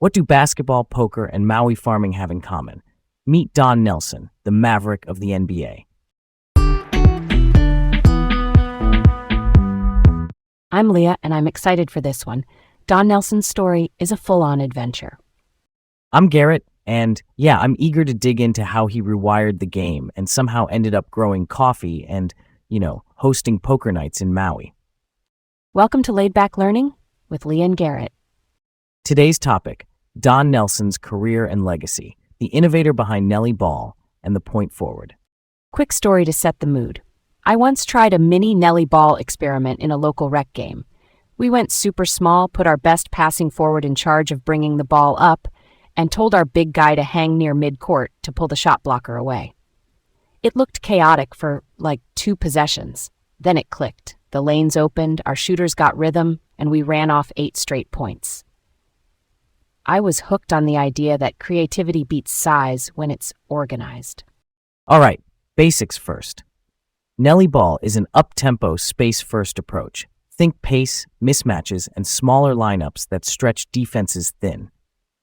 What do basketball, poker, and Maui farming have in common? Meet Don Nelson, the maverick of the NBA. I'm Leah, and I'm excited for this one. Don Nelson's story is a full-on adventure. I'm Garrett, and I'm eager to dig into how he rewired the game and somehow ended up growing coffee and, hosting poker nights in Maui. Welcome to Laid Back Learning with Leah and Garrett. Today's topic, Don Nelson's career and legacy, the innovator behind Nellie Ball and the point forward. Quick story to set the mood. I once tried a mini Nellie Ball experiment in a local rec game. We went super small, put our best passing forward in charge of bringing the ball up, and told our big guy to hang near mid-court to pull the shot blocker away. It looked chaotic for, 2 possessions. Then it clicked. The lanes opened, our shooters got rhythm, and we ran off 8 straight points. I was hooked on the idea that creativity beats size when it's organized. All right, basics first. Nellie Ball is an up-tempo, space-first approach. Think pace, mismatches, and smaller lineups that stretch defenses thin.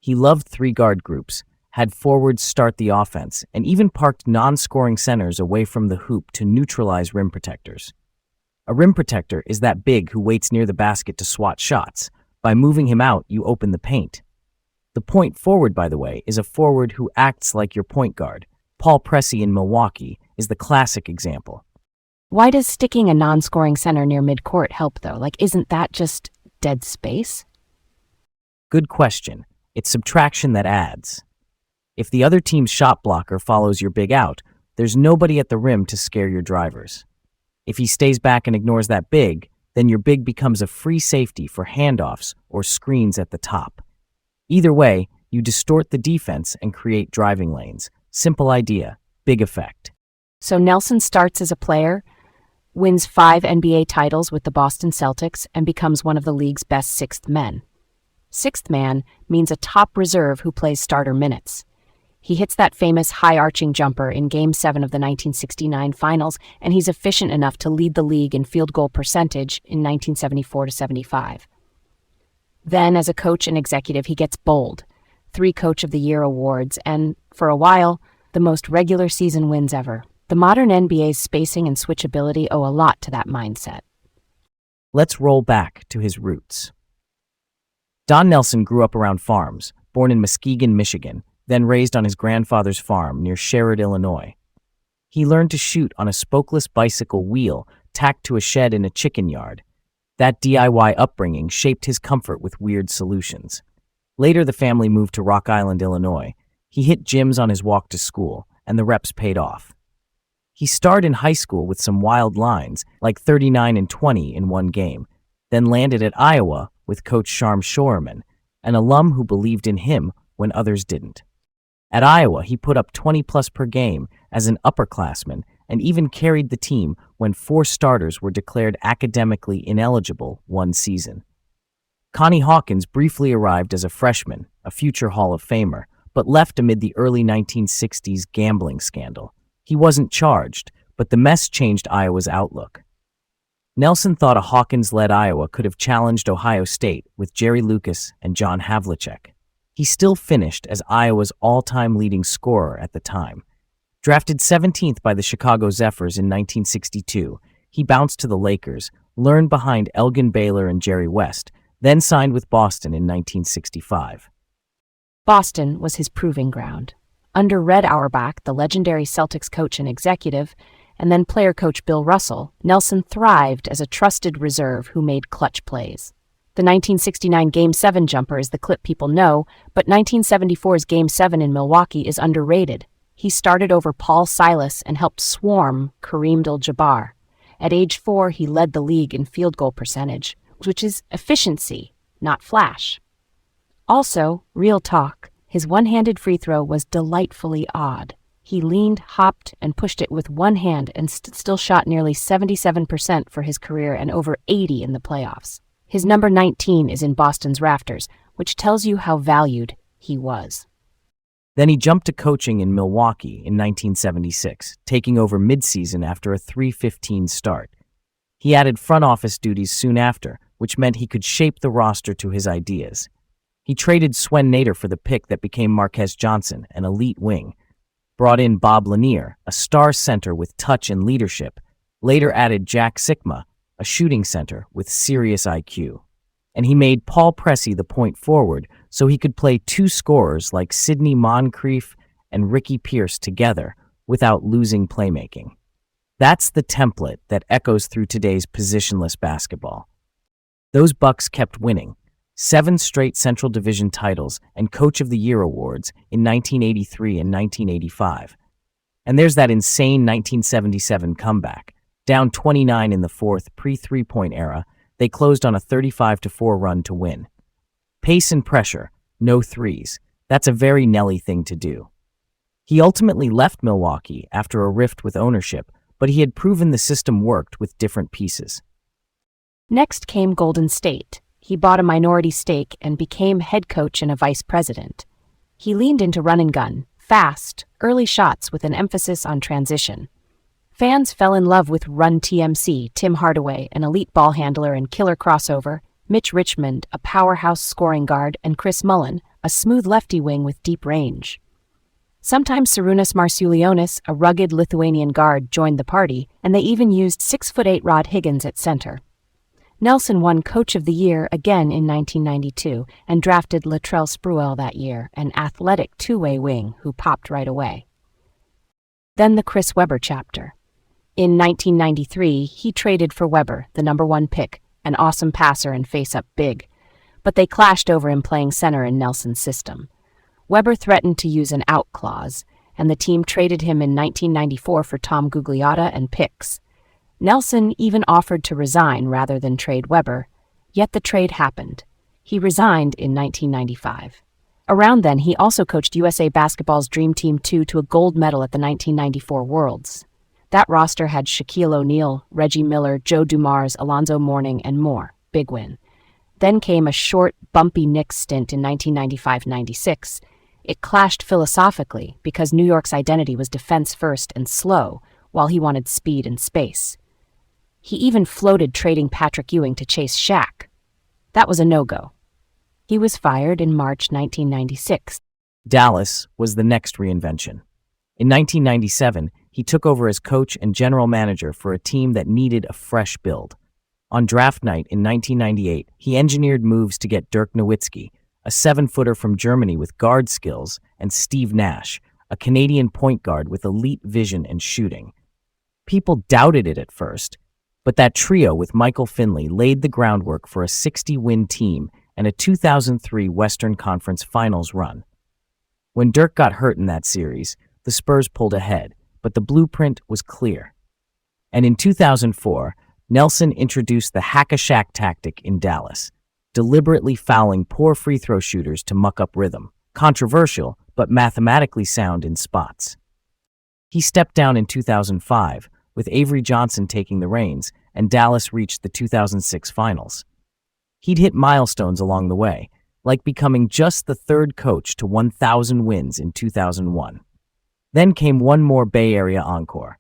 He loved 3-guard groups, had forwards start the offense, and even parked non-scoring centers away from the hoop to neutralize rim protectors. A rim protector is that big who waits near the basket to swat shots. By moving him out, you open the paint. The point forward, by the way, is a forward who acts like your point guard. Paul Pressey in Milwaukee is the classic example. Why does sticking a non-scoring center near midcourt help, though? Isn't that just dead space? Good question. It's subtraction that adds. If the other team's shot blocker follows your big out, there's nobody at the rim to scare your drivers. If he stays back and ignores that big, then your big becomes a free safety for handoffs or screens at the top. Either way, you distort the defense and create driving lanes. Simple idea, big effect. So Nelson starts as a player, wins 5 NBA titles with the Boston Celtics, and becomes one of the league's best sixth men. Sixth man means a top reserve who plays starter minutes. He hits that famous high-arching jumper in Game 7 of the 1969 Finals, and he's efficient enough to lead the league in field goal percentage in 1974-75. Then, as a coach and executive, he gets bold, 3 Coach of the Year awards, and, for a while, the most regular season wins ever. The modern NBA's spacing and switchability owe a lot to that mindset. Let's roll back to his roots. Don Nelson grew up around farms, born in Muskegon, Michigan, then raised on his grandfather's farm near Sherrod, Illinois. He learned to shoot on a spokeless bicycle wheel tacked to a shed in a chicken yard. That DIY upbringing shaped his comfort with weird solutions. Later, the family moved to Rock Island, Illinois. He hit gyms on his walk to school, and the reps paid off. He starred in high school with some wild lines, like 39 and 20 in one game, then landed at Iowa with Coach Sharm Shorerman, an alum who believed in him when others didn't. At Iowa, he put up 20-plus per game as an upperclassman and even carried the team when 4 starters were declared academically ineligible one season. Connie Hawkins briefly arrived as a freshman, a future Hall of Famer, but left amid the early 1960s gambling scandal. He wasn't charged, but the mess changed Iowa's outlook. Nelson thought a Hawkins-led Iowa could have challenged Ohio State with Jerry Lucas and John Havlicek. He still finished as Iowa's all-time leading scorer at the time. Drafted 17th by the Chicago Zephyrs in 1962, he bounced to the Lakers, learned behind Elgin Baylor and Jerry West, then signed with Boston in 1965. Boston was his proving ground. Under Red Auerbach, the legendary Celtics coach and executive, and then player coach Bill Russell, Nelson thrived as a trusted reserve who made clutch plays. The 1969 Game 7 jumper is the clip people know, but 1974's Game 7 in Milwaukee is underrated. He started over Paul Silas and helped swarm Kareem Abdul-Jabbar. At age 4, he led the league in field goal percentage, which is efficiency, not flash. Also, real talk, his one-handed free throw was delightfully odd. He leaned, hopped, and pushed it with one hand and still shot nearly 77% for his career and over 80% in the playoffs. His number 19 is in Boston's rafters, which tells you how valued he was. Then he jumped to coaching in Milwaukee in 1976, taking over midseason after a 3-15 start. He added front office duties soon after, which meant he could shape the roster to his ideas. He traded Swen Nader for the pick that became Marquez Johnson, an elite wing. Brought in Bob Lanier, a star center with touch and leadership. Later added Jack Sikma, a shooting center with serious IQ. And he made Paul Pressey the point forward so he could play two scorers like Sidney Moncrief and Ricky Pierce together without losing playmaking. That's the template that echoes through today's positionless basketball. Those Bucks kept winning. 7 straight Central Division titles and Coach of the Year awards in 1983 and 1985. And there's that insane 1977 comeback. Down 29 in the fourth pre-3-point era, they closed on a 35-4 run to win. Pace and pressure, no threes. That's a very Nelly thing to do. He ultimately left Milwaukee after a rift with ownership, but he had proven the system worked with different pieces. Next came Golden State. He bought a minority stake and became head coach and a vice president. He leaned into run and gun, fast, early shots with an emphasis on transition. Fans fell in love with Run TMC, Tim Hardaway, an elite ball handler and killer crossover, Mitch Richmond, a powerhouse scoring guard, and Chris Mullin, a smooth lefty wing with deep range. Sometimes Sarunas Marciulionis, a rugged Lithuanian guard, joined the party, and they even used 6'8" Rod Higgins at center. Nelson won Coach of the Year again in 1992 and drafted Latrell Sprewell that year, an athletic two-way wing who popped right away. Then the Chris Webber chapter. In 1993, he traded for Webber, the number 1 pick, an awesome passer and face-up big, but they clashed over him playing center in Nelson's system. Webber threatened to use an out clause, and the team traded him in 1994 for Tom Gugliotta and picks. Nelson even offered to resign rather than trade Webber, yet the trade happened. He resigned in 1995. Around then, he also coached USA Basketball's Dream Team 2 to a gold medal at the 1994 Worlds. That roster had Shaquille O'Neal, Reggie Miller, Joe Dumars, Alonzo Mourning, and more. Big win. Then came a short, bumpy Knicks stint in 1995-96. It clashed philosophically because New York's identity was defense first and slow, while he wanted speed and space. He even floated trading Patrick Ewing to chase Shaq. That was a no-go. He was fired in March 1996. Dallas was the next reinvention. In 1997, he took over as coach and general manager for a team that needed a fresh build. On draft night in 1998, he engineered moves to get Dirk Nowitzki, a 7-footer from Germany with guard skills, and Steve Nash, a Canadian point guard with elite vision and shooting. People doubted it at first, but that trio with Michael Finley laid the groundwork for a 60-win team and a 2003 Western Conference Finals run. When Dirk got hurt in that series, the Spurs pulled ahead, but the blueprint was clear. And in 2004, Nelson introduced the hack-a-Shaq tactic in Dallas, deliberately fouling poor free throw shooters to muck up rhythm. Controversial, but mathematically sound in spots. He stepped down in 2005, with Avery Johnson taking the reins, and Dallas reached the 2006 finals. He'd hit milestones along the way, like becoming just the 3rd coach to 1,000 wins in 2001. Then came one more Bay Area encore.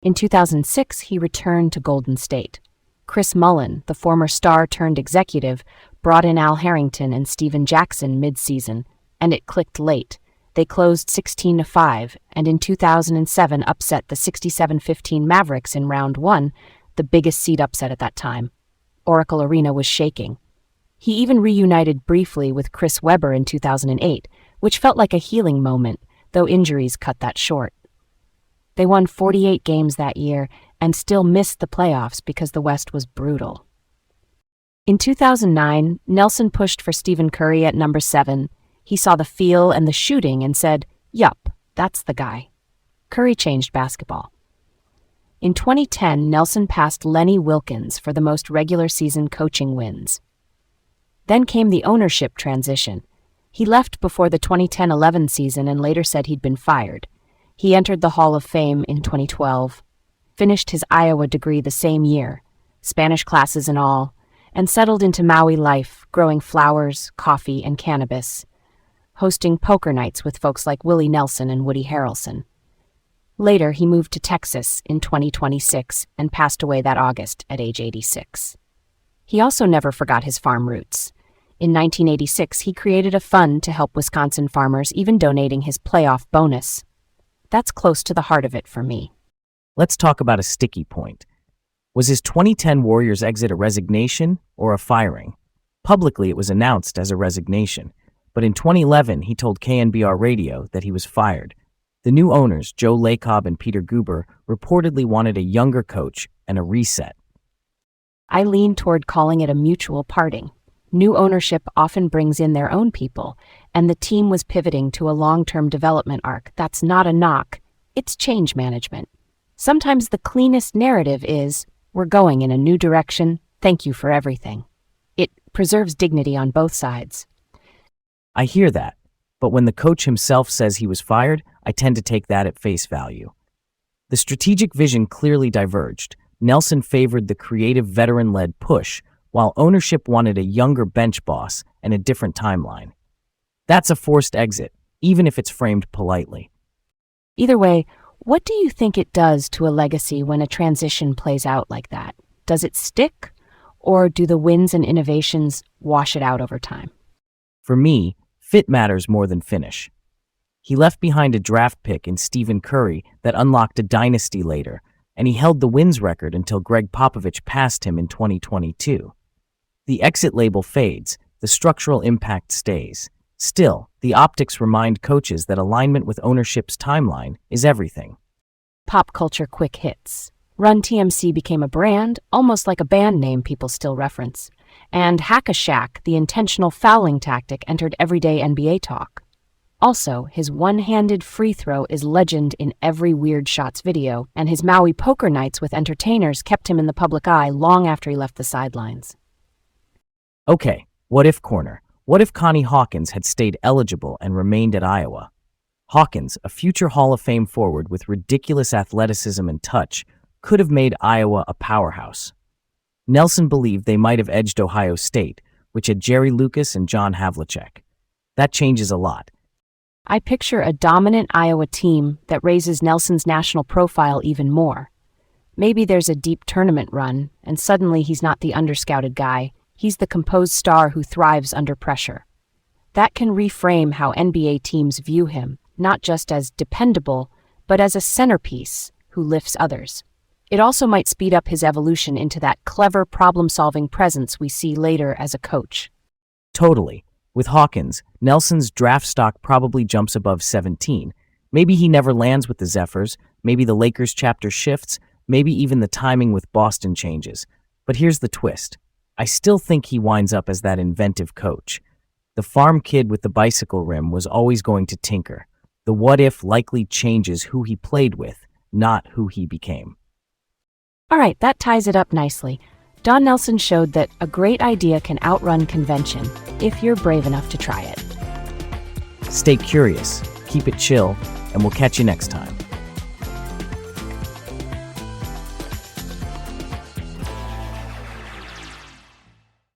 In 2006, he returned to Golden State. Chris Mullin, the former star-turned-executive, brought in Al Harrington and Steven Jackson mid-season, and it clicked late. They closed 16-5, and in 2007 upset the 67-15 Mavericks in Round 1, the biggest seed upset at that time. Oracle Arena was shaking. He even reunited briefly with Chris Webber in 2008, which felt like a healing moment, though injuries cut that short. They won 48 games that year and still missed the playoffs because the West was brutal. In 2009, Nelson pushed for Stephen Curry at number 7. He saw the feel and the shooting and said, "Yup, that's the guy." Curry changed basketball. In 2010, Nelson passed Lenny Wilkins for the most regular season coaching wins. Then came the ownership transition. He left before the 2010-11 season and later said he'd been fired. He entered the Hall of Fame in 2012, finished his Iowa degree the same year, Spanish classes and all, and settled into Maui life, growing flowers, coffee, and cannabis, hosting poker nights with folks like Willie Nelson and Woody Harrelson. Later, he moved to Texas in 2026 and passed away that August at age 86. He also never forgot his farm roots. In 1986, he created a fund to help Wisconsin farmers, even donating his playoff bonus. That's close to the heart of it for me. Let's talk about a sticky point. Was his 2010 Warriors exit a resignation or a firing? Publicly, it was announced as a resignation, but in 2011, he told KNBR Radio that he was fired. The new owners, Joe Lacob and Peter Guber, reportedly wanted a younger coach and a reset. I lean toward calling it a mutual parting. New ownership often brings in their own people, and the team was pivoting to a long-term development arc. That's not a knock, it's change management. Sometimes the cleanest narrative is, we're going in a new direction, thank you for everything. It preserves dignity on both sides. I hear that, but when the coach himself says he was fired, I tend to take that at face value. The strategic vision clearly diverged. Nelson favored the creative veteran-led push, while ownership wanted a younger bench boss and a different timeline. That's a forced exit, even if it's framed politely. Either way, what do you think it does to a legacy when a transition plays out like that? Does it stick, or do the wins and innovations wash it out over time? For me, fit matters more than finish. He left behind a draft pick in Stephen Curry that unlocked a dynasty later, and he held the wins record until Greg Popovich passed him in 2022. The exit label fades, the structural impact stays. Still, the optics remind coaches that alignment with ownership's timeline is everything. Pop culture quick hits. Run TMC became a brand, almost like a band name people still reference. And Hack-a-Shack, the intentional fouling tactic, entered everyday NBA talk. Also, his one-handed free throw is legend in every Weird Shots video, and his Maui poker nights with entertainers kept him in the public eye long after he left the sidelines. Okay, what if corner? What if Connie Hawkins had stayed eligible and remained at Iowa? Hawkins, a future Hall of Fame forward with ridiculous athleticism and touch, could have made Iowa a powerhouse. Nelson believed they might have edged Ohio State, which had Jerry Lucas and John Havlicek. That changes a lot. I picture a dominant Iowa team that raises Nelson's national profile even more. Maybe there's a deep tournament run, and suddenly he's not the underscouted guy. He's the composed star who thrives under pressure. That can reframe how NBA teams view him, not just as dependable, but as a centerpiece who lifts others. It also might speed up his evolution into that clever problem-solving presence we see later as a coach. Totally. With Hawkins, Nelson's draft stock probably jumps above 17. Maybe he never lands with the Zephyrs, maybe the Lakers chapter shifts, maybe even the timing with Boston changes. But here's the twist. I still think he winds up as that inventive coach. The farm kid with the bicycle rim was always going to tinker. The what-if likely changes who he played with, not who he became. All right, that ties it up nicely. Don Nelson showed that a great idea can outrun convention if you're brave enough to try it. Stay curious, keep it chill, and we'll catch you next time.